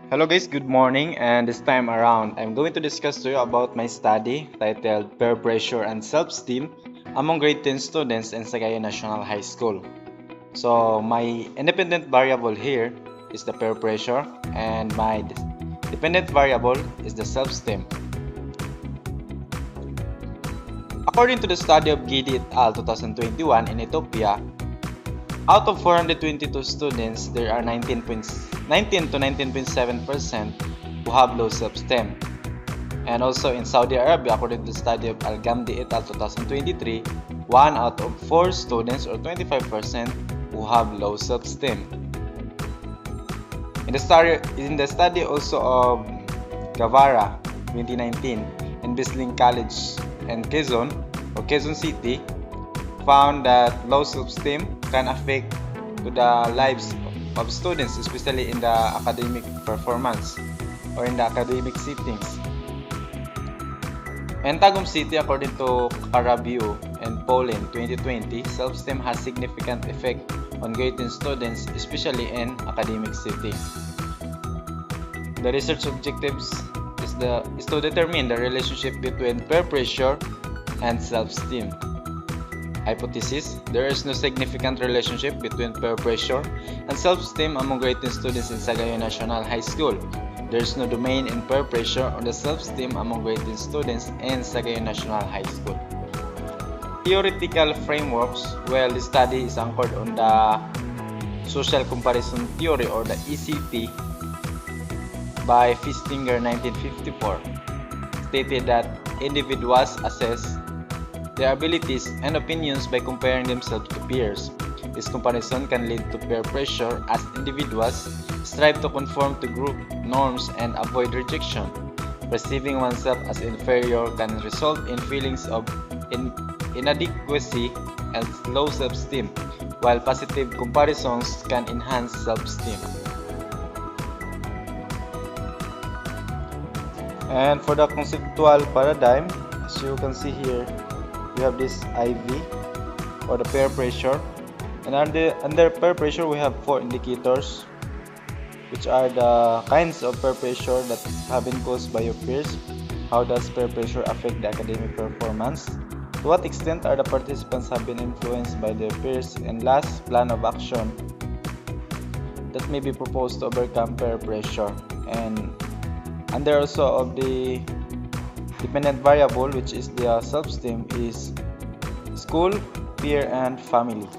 Hello guys, good morning, and this time around I'm going to discuss to you about my study titled Peer Pressure and Self-Esteem among grade 10 students in Sagayon National High School. So my independent variable here is the peer pressure and my dependent variable is the self-esteem. According to the study of Gidi et al. 2021 in Ethiopia, out of 422 students, there are 19 to 19.7% who have low self-esteem. And also in Saudi Arabia, according to the study of Al-Gamdi et al. 2023, 1 out of 4 students or 25% who have low self-esteem. In the study also of Gavara 2019 in Bisling College and Quezon City, found that low self-esteem can affect to the lives of students, especially in the academic performance or in the academic settings. In Tagum City, according to Carabio and Poland 2020, self-esteem has significant effect on grade 10 students, especially in academic setting. The research objectives is to determine the relationship between peer pressure and self-esteem. Hypothesis: there is no significant relationship between peer pressure and self-esteem among grade 10 students in Sagayon National High School. There is no domain in peer pressure or the self-esteem among grade 10 students in Sagayon National High School. Theoretical frameworks: well, the study is anchored on the social comparison theory or the ECT by Fistinger 1954, stated that individuals assess their abilities and opinions by comparing themselves to peers. This comparison can lead to peer pressure as individuals strive to conform to group norms and avoid rejection. Perceiving oneself as inferior can result in feelings of inadequacy and low self-esteem, while positive comparisons can enhance self-esteem. And for the conceptual paradigm, as you can see here, we have this IV or the peer pressure, and under peer pressure we have 4 indicators, which are the kinds of peer pressure that have been caused by your peers. How does peer pressure affect the academic performance? To what extent are the participants have been influenced by their peers? And last, plan of action that may be proposed to overcome peer pressure. And under also of the dependent variable, which is the self-esteem, is school, peer, and family.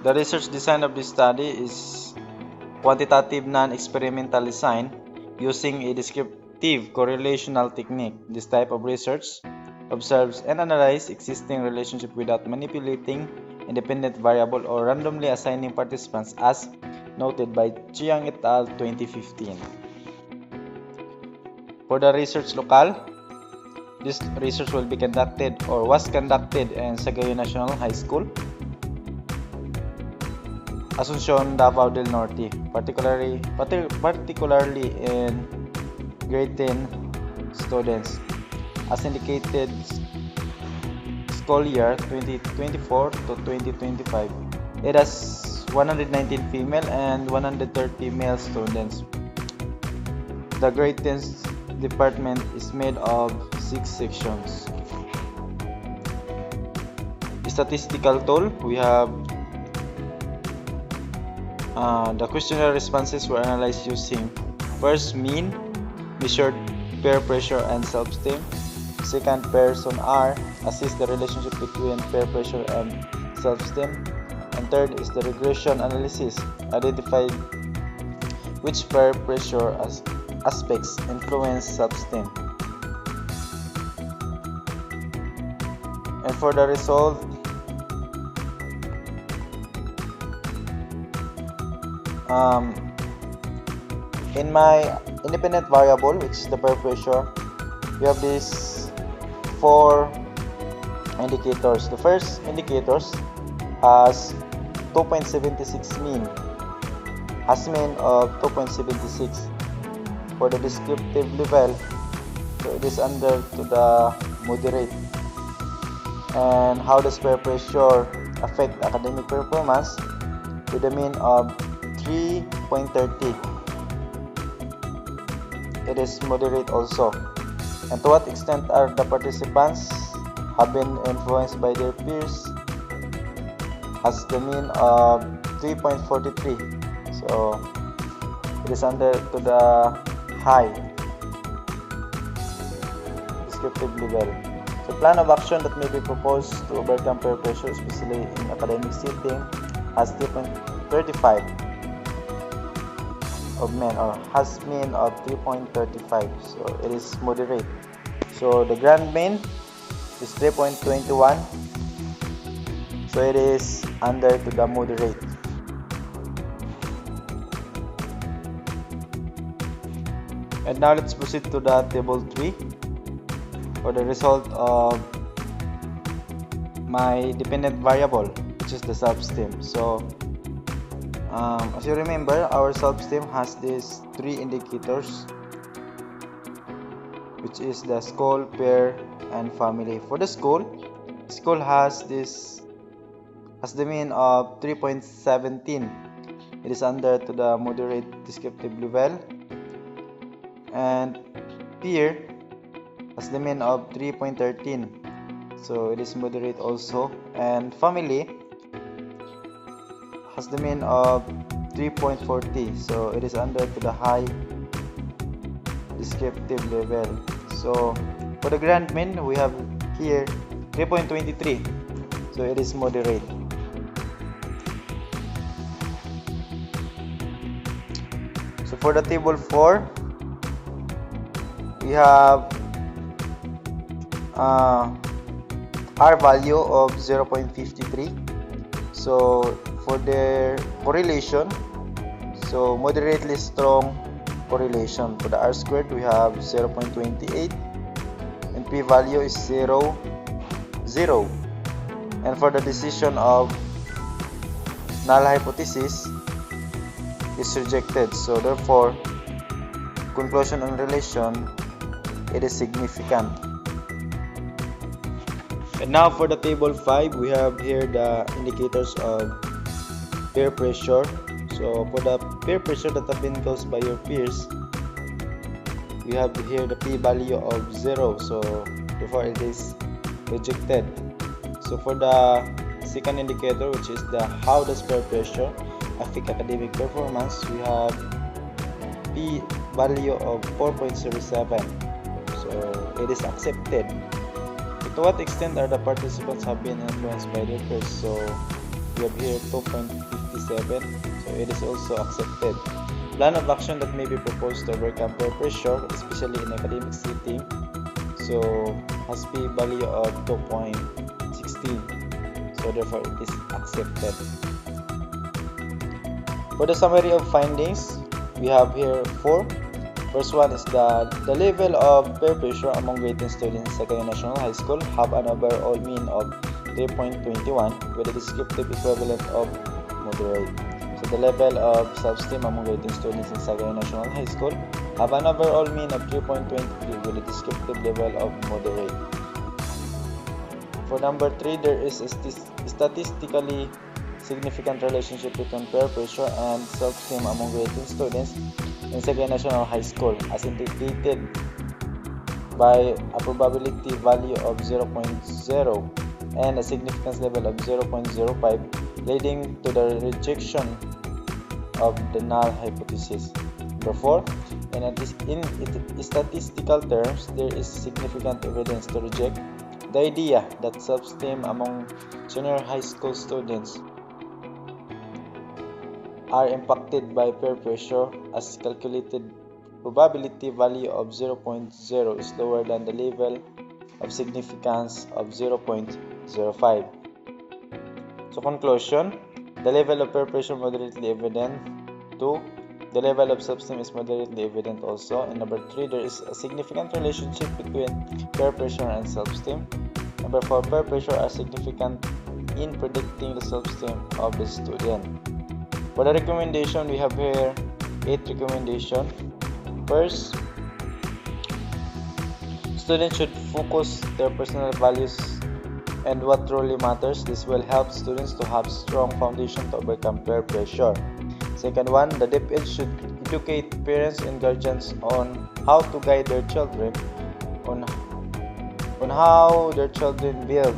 The research design of this study is quantitative non-experimental design using a descriptive correlational technique. This type of research observes and analyzes existing relationship without manipulating independent variable or randomly assigning participants, as noted by Chiang et al. 2015. For the research locale, this research will be conducted or was conducted in Sagayon National High School, Asuncion, Davao del Norte, particularly in grade 10 students. As indicated, school year 2024 to 2025, it has 119 female and 130 male students. The grade 10 department is made of 6 sections. The statistical tool, we have the questionnaire responses were analyzed using first mean, measured peer pressure and self-esteem. Second, person R, assess the relationship between peer pressure and self-esteem. And third is the regression analysis, identified which peer pressure aspects influence self-esteem. And for the result, in my independent variable, which is the peer pressure, we have these 4 indicators. The first indicators has 2.76 mean, of 2.76. For the descriptive level, so it is under to the moderate. And how does peer pressure affect academic performance? With a mean of 3 3.30. It is moderate also. And to what extent are the participants have been influenced by their peers? Has the mean of 3.43. So it is under to the high descriptive level. The plan of action that may be proposed to overcome peer pressure, especially in academic setting, has 3.35 of men, or has mean of 3.35. So it is moderate. So the grand mean is 3.21. So it is under to the moderate. And now let's proceed to the table 3 for the result of my dependent variable, which is the self-esteem. So as you remember, our self-esteem has these 3 indicators, which is the school, peer, and family. For the school has the mean of 3.17. It is under to the moderate descriptive level. And peer has the mean of 3.13. So it is moderate also. And family has the mean of 3.40. So it is under to the high descriptive level. So for the grand mean, we have here 3.23. So it is moderate. So for the table 4, we have R value of 0.53. So for their correlation, so moderately strong correlation. For the R squared, we have 0.28, and P value is 0. And for the decision of null hypothesis is rejected. So therefore, conclusion on relation, it is significant. And now for the table 5, we have here the indicators of peer pressure. So for the peer pressure that have been caused by your peers, we have here the P value of 0. So therefore it is rejected. So for the second indicator, which is the how does peer pressure affect academic performance, we have P value of 4.07. So it is accepted. To what extent are the participants have been influenced by their peers? So we have here 2.57. So it is also accepted. Plan of action that may be proposed to overcome peer pressure, especially in academic setting, so has P value of 2.16. So therefore it is accepted. For the summary of findings, we have here 4. First one is the level of peer pressure among grading students in second national high school have an overall mean of 3.21 with a descriptive equivalent of moderate. So the level of self-esteem among grading students in second national high school have an overall mean of 3.23 with a descriptive level of moderate. For number 3, there is a statistically significant relationship between peer pressure and self-esteem among grading students in second national high school, as indicated by a probability value of 0.0 and a significance level of 0.05, leading to the rejection of the null hypothesis. Therefore, in statistical terms, there is significant evidence to reject the idea that self-esteem among junior high school students are impacted by peer pressure, as calculated probability value of 0.0 is lower than the level of significance of 0.05. So conclusion, the level of peer pressure moderately evident. 2. The level of self-esteem is moderately evident also. And number 3, there is a significant relationship between peer pressure and self-esteem. Number 4, peer pressure are significant in predicting the self-esteem of the student. For the recommendation, we have here 8 recommendations. First, students should focus their personal values and what truly matters. This will help students to have strong foundation to overcome peer pressure. Second one, the DepEd should educate parents and guardians on how to guide their children on how their children build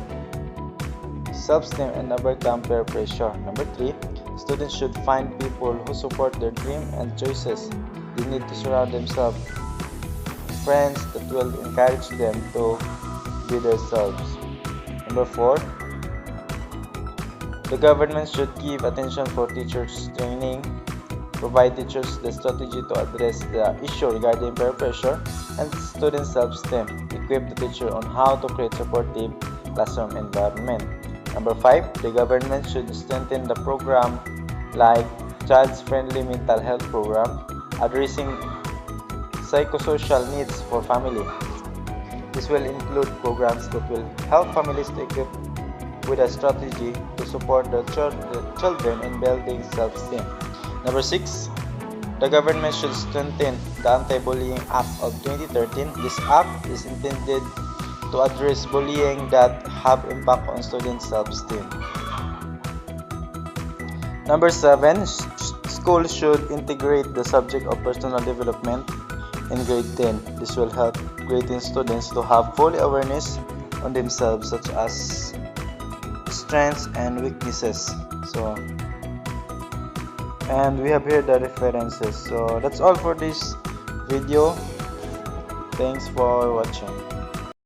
self-esteem and overcome peer pressure. Number 3, students should find people who support their dream and choices. They need to surround themselves with friends that will encourage them to be themselves. Number 4, the government should give attention for teachers training, provide teachers the strategy to address the issue regarding peer pressure and student self-esteem, equip the teacher on how to create supportive classroom environment. Number 5, the government should strengthen the program like child-friendly mental health program, addressing psychosocial needs for family. This will include programs that will help families to equip with a strategy to support the children in building self-esteem. Number 6, the government should strengthen the Anti-Bullying Act of 2013. This act is intended to address bullying that have impact on students' self-esteem. Number 7, schools should integrate the subject of personal development in grade 10. This will help grade 10 students to have full awareness on themselves, such as strengths and weaknesses. And we have here the references. So that's all for this video. Thanks for watching.